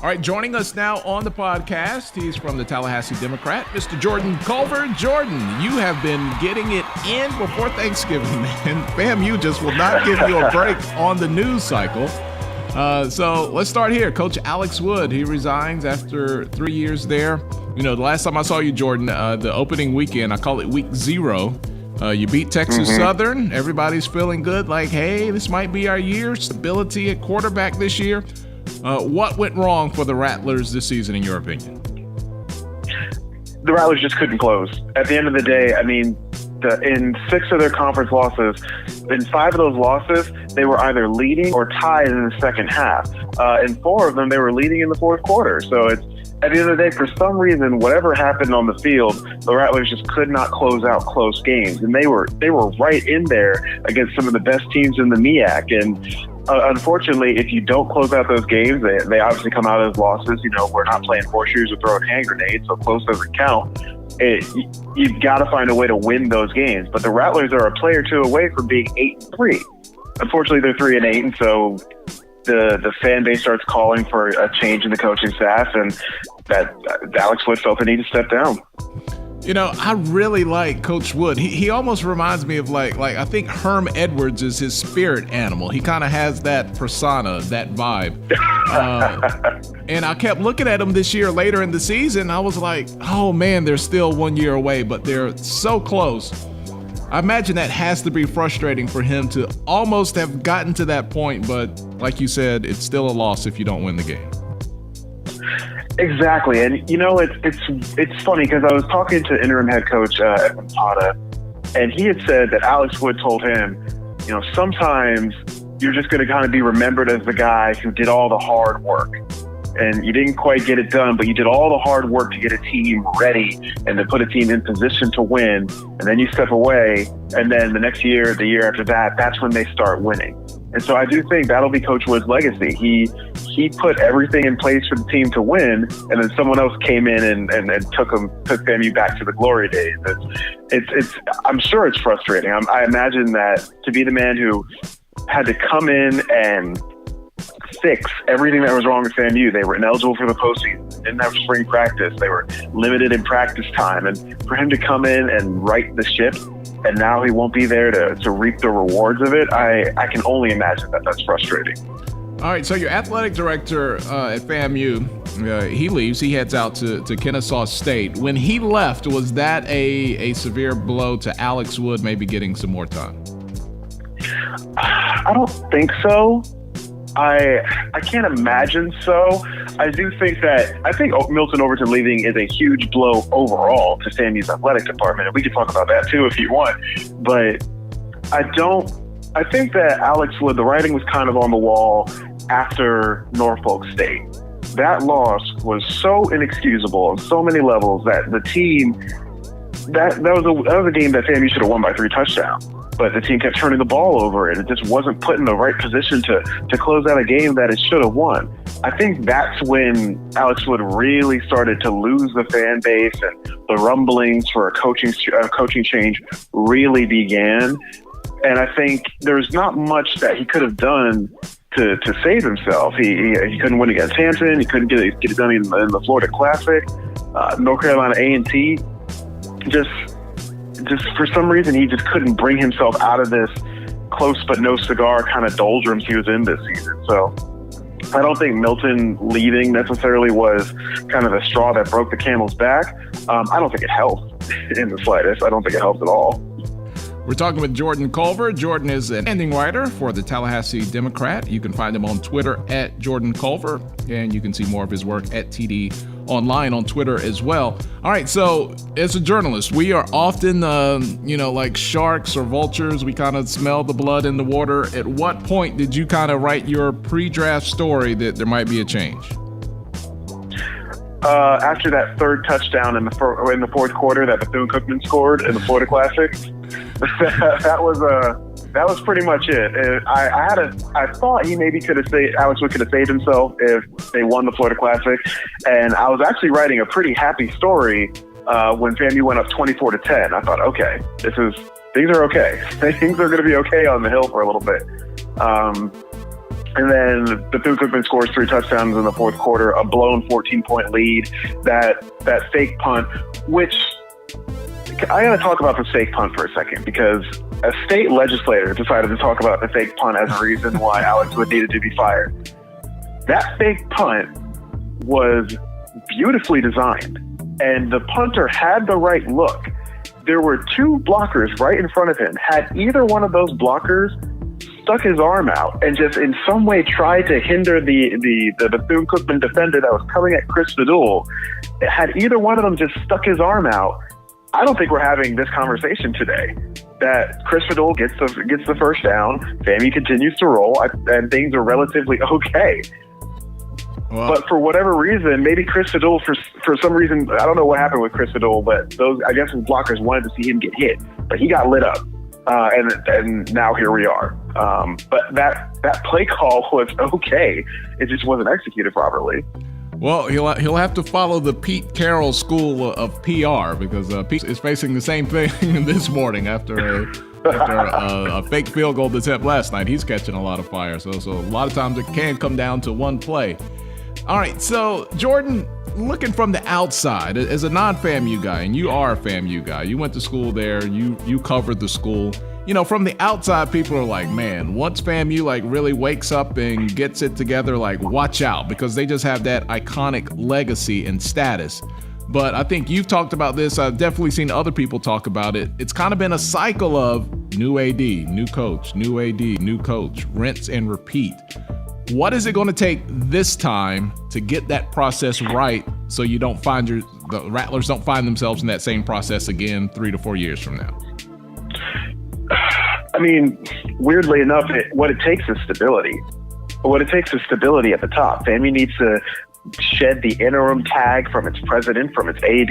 All right, joining us now on the podcast, he's from the Tallahassee Democrat, Mr. Jordan Culver. Jordan, you have been getting it in before Thanksgiving, man. FAMU just will not give you a break on the news cycle. So let's start here. Coach Alex Wood, he resigns after 3 years there. You know, the last time I saw you, Jordan, the opening weekend, I call it week 0. You beat Texas Southern. Everybody's feeling good, like, hey, this might be our year. Stability at quarterback this year. What went wrong for the Rattlers this season, in your opinion? The Rattlers just couldn't close. At the end of the day, I mean, in 6 of their conference losses, in 5 of those losses, they were either leading or tied in the second half. In 4 of them, they were leading in the fourth quarter. So it's, at the end of the day, for some reason, whatever happened on the field, the Rattlers just could not close out close games. And they were right in there against some of the best teams in the MEAC. And unfortunately, if you don't close out those games, they obviously come out as losses. You know, we're not playing horseshoes or throwing hand grenades, so close doesn't count. You've got to find a way to win those games. But the Rattlers are a player or 2 away from being 8-3. Unfortunately, they're 3-8, and so the fan base starts calling for a change in the coaching staff, and that Alex Wood felt the need to step down. You know, I really like Coach Wood. He almost reminds me of like I think Herm Edwards is his spirit animal. He kind of has that persona, that vibe. And I kept looking at him this year later in the season. I was like, oh man, they're still 1 year away, but they're so close. I imagine that has to be frustrating for him to almost have gotten to that point, but like you said, it's still a loss if you don't win the game. Exactly, and you know it's funny because I was talking to interim head coach Evan Pata, and he had said that Alex Wood told him, you know, sometimes you're just going to kind of be remembered as the guy who did all the hard work, and you didn't quite get it done, but you did all the hard work to get a team ready and to put a team in position to win, and then you step away, and then the next year, the year after that, that's when they start winning. And so I do think that'll be Coach Wood's legacy. He put everything in place for the team to win, and then someone else came in and took FAMU back to the glory days. I'm sure it's frustrating. I imagine that to be the man who had to come in and fix everything that was wrong with FAMU. They were ineligible for the postseason, didn't have spring practice, they were limited in practice time, and for him to come in and right the ship, and now he won't be there to reap the rewards of it, I can only imagine that that's frustrating. All right, so your athletic director at FAMU, he leaves. He heads out to Kennesaw State. When he left, was that a severe blow to Alex Wood maybe getting some more time? I don't think so. I can't imagine so. I think Milton Overton leaving is a huge blow overall to FAMU's athletic department, and we can talk about that too if you want. But I think that Alex Wood, the writing was kind of on the wall after Norfolk State. That loss was so inexcusable on so many levels that the team, that was a game that FAMU should have won by 3 touchdowns. But the team kept turning the ball over, and it just wasn't put in the right position to close out a game that it should have won. I think that's when Alex Wood really started to lose the fan base, and the rumblings for a coaching change really began. And I think there's not much that he could have done to save himself. He couldn't win against Hampton. He couldn't get it done in the Florida Classic. North Carolina A&T just for some reason, he just couldn't bring himself out of this close but no cigar kind of doldrums he was in this season. So I don't think Milton leaving necessarily was kind of the straw that broke the camel's back. I don't think it helped in the slightest. I don't think it helped at all. We're talking with Jordan Culver. Jordan is an ending writer for the Tallahassee Democrat. You can find him on Twitter at Jordan Culver, and you can see more of his work at TD Online on Twitter as well. All right, so as a journalist, we are often, like sharks or vultures. We kind of smell the blood in the water. At what point did you kind of write your pre-draft story that there might be a change? After that third touchdown in the fourth quarter that Bethune-Cookman scored in the Florida Classic, that was pretty much it. I thought he maybe Alex Wood could have saved himself if they won the Florida Classic, and I was actually writing a pretty happy story when FAMU went up 24-10. I thought, okay, things are okay. Things are going to be okay on the Hill for a little bit. And then Bethune-Cookman scores 3 touchdowns in the fourth quarter, a blown 14-point lead, that fake punt, which I got to talk about the fake punt for a second, because a state legislator decided to talk about the fake punt as a reason why Alex Wood needed to be fired. That fake punt was beautifully designed, and the punter had the right look. There were 2 blockers right in front of him. Had either one of those blockers stuck his arm out and just in some way tried to hinder the Bethune-Cookman defender that was coming at Chris Vidal, had either one of them just stuck his arm out, I don't think we're having this conversation today. That Chris Vidal gets the first down, FAMU continues to roll, and things are relatively okay. Well, but for whatever reason, maybe Chris Vidal, for some reason, I don't know what happened with Chris Vidal, but I guess his blockers wanted to see him get hit, but he got lit up, and now here we are. But that play call was okay. It just wasn't executed properly. well, he'll have to follow the Pete Carroll school of PR, because Pete is facing the same thing this morning after a fake field goal attempt last night. He's catching a lot of fire, so a lot of times it can come down to one play. All right, so Jordan, looking from the outside, as a non-FAMU guy, and you are a FAMU guy, you went to school there, you covered the school. You know, from the outside, people are like, man, once FAMU really wakes up and gets it together, watch out, because they just have that iconic legacy and status. But I think you've talked about this. I've definitely seen other people talk about it. It's kind of been a cycle of new AD, new coach, new AD, new coach, rinse and repeat. What is it going to take this time to get that process right, so you don't find the Rattlers don't find themselves in that same process again 3 to 4 years from now? I mean, weirdly enough, what it takes is stability. What it takes is stability at the top. FAMU needs to shed the interim tag from its president, from its AD.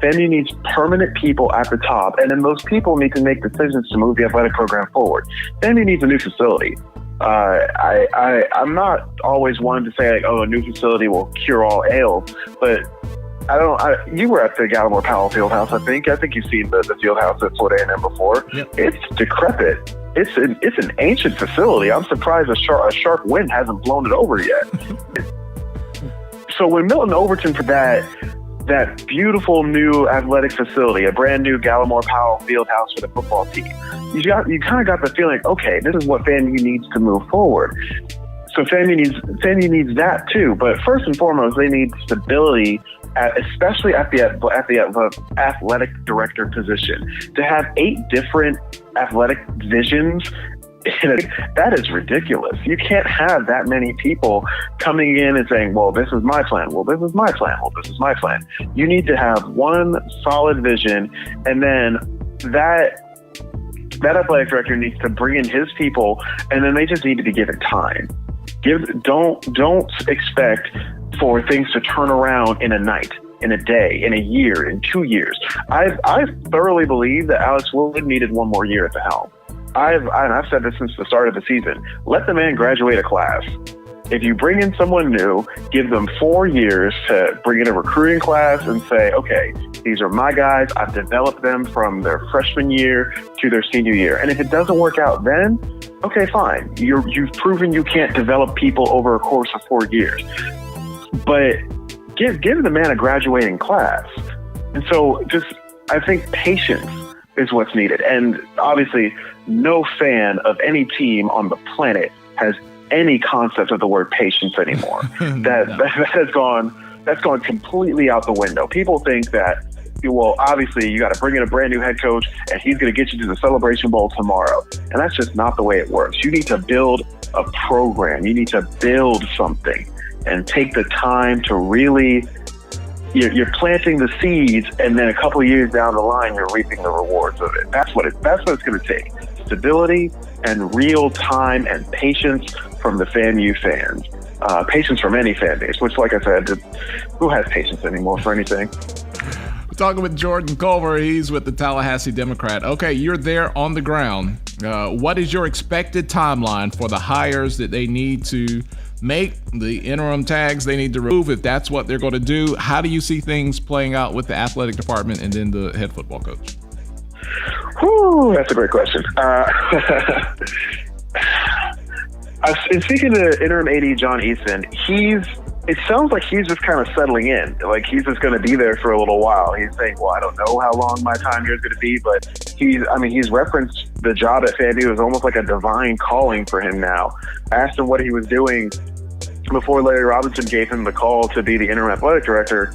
FAMU needs permanent people at the top, and then those people need to make decisions to move the athletic program forward. FAMU needs a new facility. I'm not always one to say, a new facility will cure all ails, but you were at the Gallimore Powell Fieldhouse, I think. I think you've seen the Fieldhouse at Florida A&M before. Yep. It's decrepit. It's an ancient facility. I'm surprised a sharp wind hasn't blown it over yet. So when Milton Overton for that beautiful new athletic facility, a brand new Gallimore Powell Fieldhouse for the football team, you kind of got the feeling, okay, this is what FAMU needs to move forward. So FAMU needs that too. But first and foremost, they need stability, especially at the athletic director position. To have 8 different athletic divisions, that is ridiculous. You can't have that many people coming in and saying, well, this is my plan. Well, this is my plan. Well, this is my plan. You need to have one solid vision, and then that athletic director needs to bring in his people, and then they just need to be given time. Don't expect for things to turn around in a night, in a day, in a year, in 2 years. I thoroughly believe that Alex Wood needed 1 more year at the helm. I've said this since the start of the season. Let the man graduate a class. If you bring in someone new, give them 4 years to bring in a recruiting class and say, okay, these are my guys. I've developed them from their freshman year to their senior year. And if it doesn't work out then, okay, fine. You've proven you can't develop people over a course of 4 years. But give the man a graduating class. And so I think patience is what's needed. And obviously, no fan of any team on the planet has any concept of the word patience anymore. That's gone completely out the window. People think that, well, obviously you got to bring in a brand new head coach and he's going to get you to the Celebration Bowl tomorrow. And that's just not the way it works. You need to build a program. You need to build something and take the time to really, you're planting the seeds, and then a couple of years down the line, you're reaping the rewards of it. That's what it's going to take. Stability and real time and patience from the FAMU fans. Patience from any fan base, which, like I said, who has patience anymore for anything? We're talking with Jordan Culver. He's with the Tallahassee Democrat. Okay, you're there on the ground. What is your expected timeline for the hires that they need to make, the interim tags they need to remove, if that's what they're going to do? How do you see things playing out with the athletic department and then the head football coach? Whew, that's a great question. In speaking to interim AD John Eason, it sounds like he's just kind of settling in. Like he's just going to be there for a little while. He's saying, well, I don't know how long my time here is going to be, but he's referenced the job at FAMU as almost like a divine calling for him now. I asked him what he was doing before Larry Robinson gave him the call to be the interim athletic director.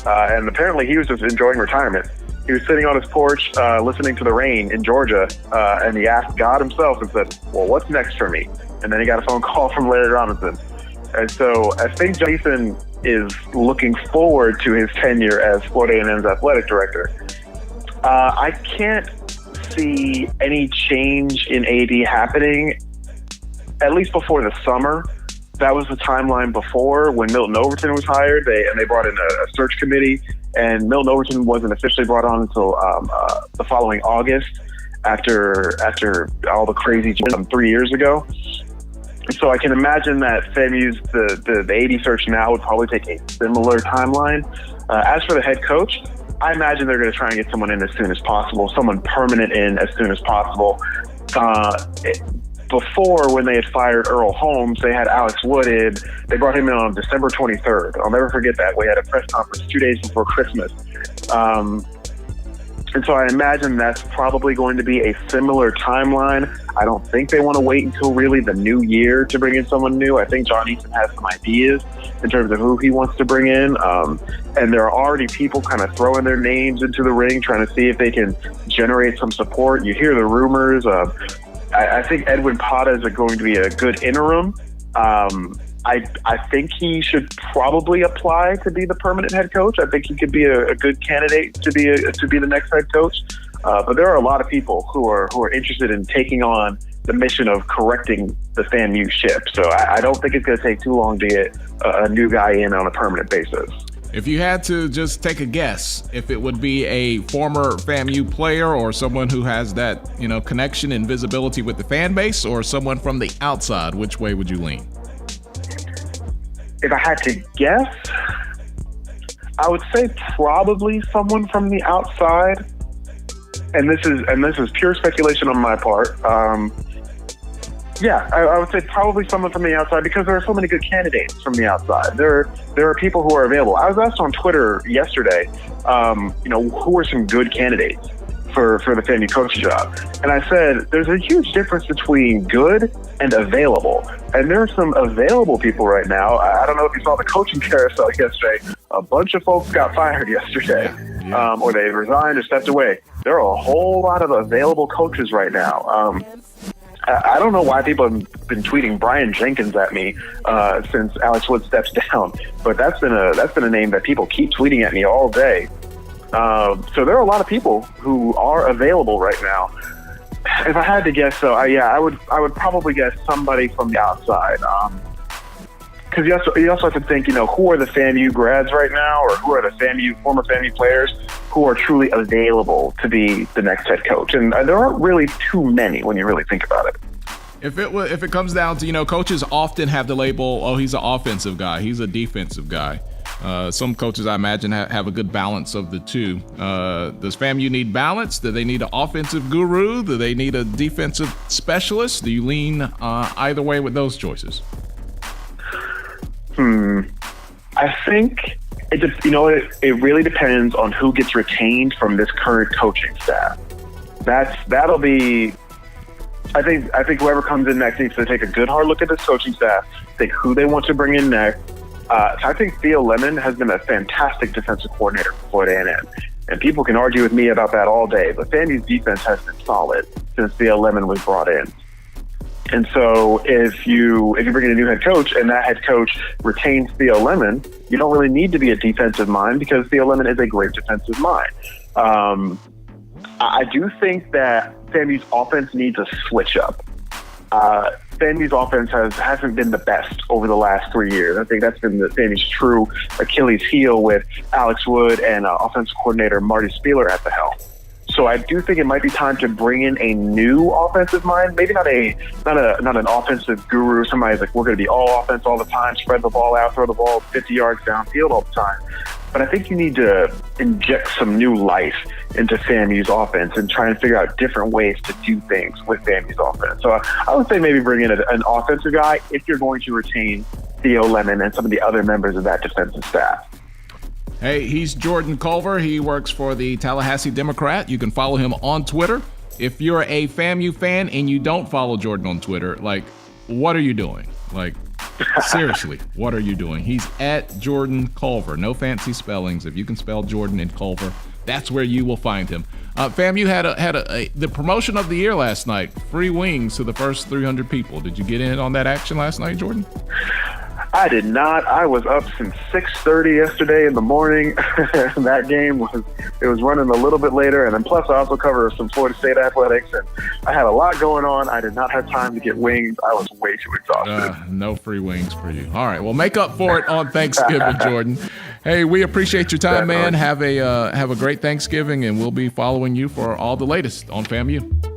And apparently he was just enjoying retirement. He was sitting on his porch, listening to the rain in Georgia, and he asked God himself and said, well, what's next for me? And then he got a phone call from Larry Robinson. And so I think Jason is looking forward to his tenure as Florida A&M's athletic director. I can't see any change in AD happening, at least before the summer. That was the timeline before when Milton Overton was hired. They brought in a search committee, and Milton Overton wasn't officially brought on until the following August after all the crazy 3 years ago. So I can imagine that FAMU's the AD search now would probably take a similar timeline. As for the head coach, I imagine they're going to try and get someone in as soon as possible, someone permanent in as soon as possible. Before, when they had fired Earl Holmes, they had Alex Wood in. They brought him in on December 23rd. I'll never forget that. We had a press conference 2 days before Christmas. And so I imagine that's probably going to be a similar timeline. I don't think they want to wait until really the new year to bring in someone new. I think John Eason has some ideas in terms of who he wants to bring in. And there are already people kind of throwing their names into the ring, trying to see if they can generate some support. You hear the rumors. I think Edwin Pata is going to be a good interim. I think he should probably apply to be the permanent head coach. I think he could be a good candidate to be the next head coach. But there are a lot of people who are interested in taking on the mission of correcting the FAMU ship. So I don't think it's going to take too long to get a new guy in on a permanent basis. If you had to just take a guess, if it would be a former FAMU player or someone who has that, connection and visibility with the fan base, or someone from the outside, which way would you lean? If I had to guess, I would say probably someone from the outside. And this is pure speculation on my part. I would say probably someone from the outside, because there are so many good candidates from the outside. There are people who are available. I was asked on Twitter yesterday, who are some good candidates for the FAMU coach job? And I said, there's a huge difference between good and available. And there are some available people right now. I don't know if you saw the coaching carousel yesterday. A bunch of folks got fired yesterday, or they resigned or stepped away. There are a whole lot of available coaches right now. I don't know why people have been tweeting Brian Jenkins at me since Alex Wood steps down, but that's been a name that people keep tweeting at me all day. So there are a lot of people who are available right now. If I had to guess, I would probably guess somebody from the outside. Because you also have to think, who are the FAMU grads right now, or who are the former FAMU players who are truly available to be the next head coach? And there aren't really too many when you really think about it. If it comes down to, coaches often have the label, oh, he's an offensive guy, he's a defensive guy. Some coaches, I imagine, have a good balance of the two. Does FAMU need balance? Do they need an offensive guru? Do they need a defensive specialist? Do you lean either way with those choices? I think it really depends on who gets retained from this current coaching staff. That'll be. I think whoever comes in next needs to take a good hard look at this coaching staff, think who they want to bring in next. I think Theo Lemon has been a fantastic defensive coordinator for Florida A&M, and people can argue with me about that all day. But FAMU's defense has been solid since Theo Lemon was brought in. And so if you bring in a new head coach and that head coach retains Theo Lemon, you don't really need to be a defensive mind, because Theo Lemon is a great defensive mind. I do think that FAMU's offense needs a switch up. FAMU's offense hasn't been the best over the last 3 years. I think that's been FAMU's true Achilles heel with Alex Wood and offensive coordinator Marty Spieler at the helm. So I do think it might be time to bring in a new offensive mind. Maybe not an offensive guru. Somebody's like, we're going to be all offense all the time, spread the ball out, throw the ball 50 yards downfield all the time. But I think you need to inject some new life into FAMU's offense and try and figure out different ways to do things with FAMU's offense. So I would say maybe bring in an offensive guy if you're going to retain Theo Lemon and some of the other members of that defensive staff. Hey, he's Jordan Culver. He works for the Tallahassee Democrat. You can follow him on Twitter. If you're a FAMU fan and you don't follow Jordan on Twitter, like, what are you doing? Like, seriously, what are you doing? He's at Jordan Culver. No fancy spellings. If you can spell Jordan and Culver, that's where you will find him. FAMU had the promotion of the year last night. Free wings to the first 300 people. Did you get in on that action last night, Jordan? I did not. I was up since 6:30 yesterday in the morning. That game was running a little bit later, and then plus I also cover some Florida State athletics, and I had a lot going on. I did not have time to get wings. I was way too exhausted. No free wings for you. All right, well, make up for it on Thanksgiving, Jordan. Hey, we appreciate your time, man. Have a great Thanksgiving, and we'll be following you for all the latest on FAMU.